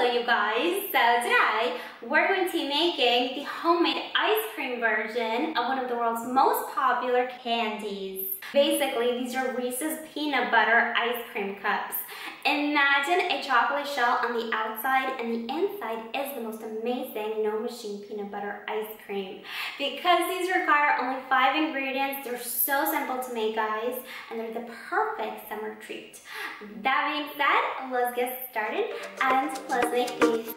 Hello you guys, so today we're going to be making the homemade ice cream version of one of the world's most popular candies. Basically, these are Reese's peanut butter ice cream cups. Imagine a chocolate shell on the outside and the inside is the most amazing no machine peanut butter ice cream. Because these require only 5 ingredients, they're so simple to make, guys, and they're the perfect summer treat. That being said, let's get started and let's make these.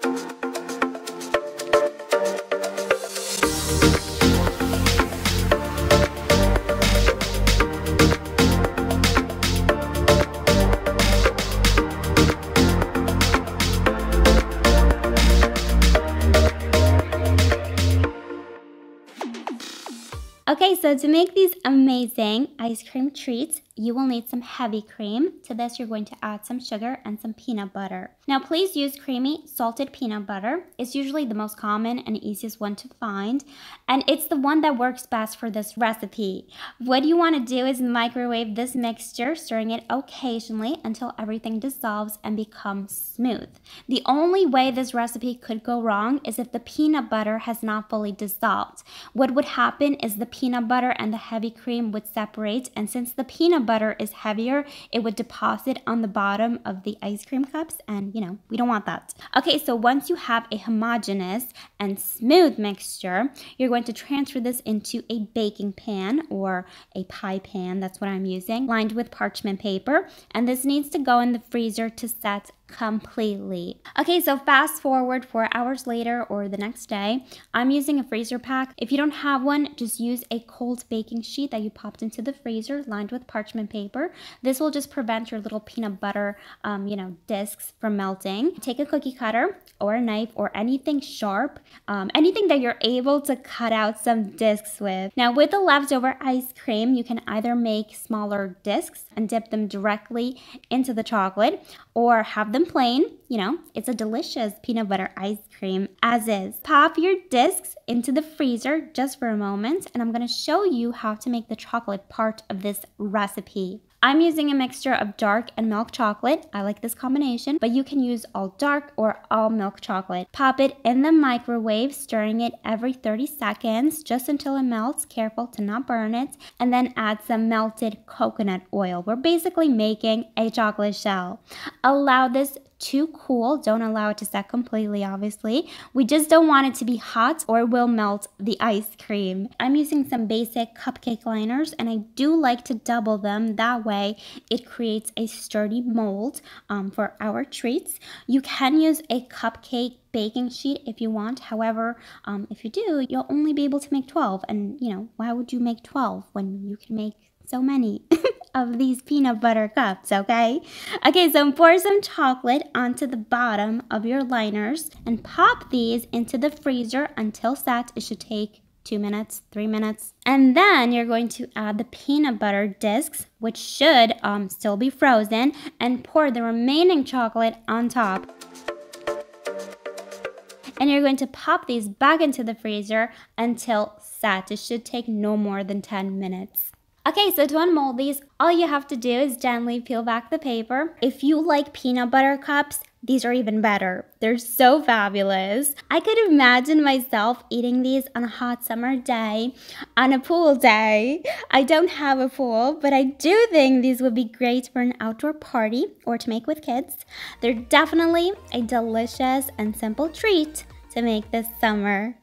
Okay, so to make these amazing ice cream treats, you will need some heavy cream. To this, you're going to add some sugar and some peanut butter. Now, please use creamy, salted peanut butter. It's usually the most common and easiest one to find, and it's the one that works best for this recipe. What you want to do is microwave this mixture, stirring it occasionally until everything dissolves and becomes smooth. The only way this recipe could go wrong is if the peanut butter has not fully dissolved. What would happen is the peanut butter and the heavy cream would separate, and since the peanut butter is heavier, it would deposit on the bottom of the ice cream cups, and we don't want that. Okay, so once you have a homogeneous and smooth mixture, you're going to transfer this into a baking pan or a pie pan, that's what I'm using, lined with parchment paper, and this needs to go in the freezer to set completely. Okay, so fast forward 4 hours later or the next day, I'm using a freezer pack. If you don't have one, just use a cold baking sheet that you popped into the freezer lined with parchment paper. This will just prevent your little peanut butter, discs from melting. Take a cookie cutter or a knife or anything sharp, anything that you're able to cut out some discs with. Now, with the leftover ice cream, you can either make smaller discs and dip them directly into the chocolate, or have them plain. It's a delicious peanut butter ice cream as is. Pop your discs into the freezer just for a moment, and I'm going to show you how to make the chocolate part of this recipe. I'm using a mixture of dark and milk chocolate. I like this combination, but you can use all dark or all milk chocolate. Pop it in the microwave, stirring it every 30 seconds, just until it melts. Careful to not burn it. And then add some melted coconut oil. We're basically making a chocolate shell. Allow this to cool. Don't allow it to set completely, obviously. We just don't want it to be hot or it will melt the ice cream. I'm using some basic cupcake liners, and I do like to double them. That way it creates a sturdy mold for our treats. You can use a cupcake baking sheet if you want. However, if you do, you'll only be able to make 12. And why would you make 12 when you can make so many of these peanut butter cups, okay? Okay, so pour some chocolate onto the bottom of your liners and pop these into the freezer until set. It should take 2 minutes, 3 minutes. And then you're going to add the peanut butter discs, which should still be frozen, and pour the remaining chocolate on top. And you're going to pop these back into the freezer until set. It should take no more than 10 minutes. Okay, so to unmold these, all you have to do is gently peel back the paper. If you like peanut butter cups, these are even better. They're so fabulous. I could imagine myself eating these on a hot summer day, on a pool day. I don't have a pool, but I do think these would be great for an outdoor party or to make with kids. They're definitely a delicious and simple treat to make this summer.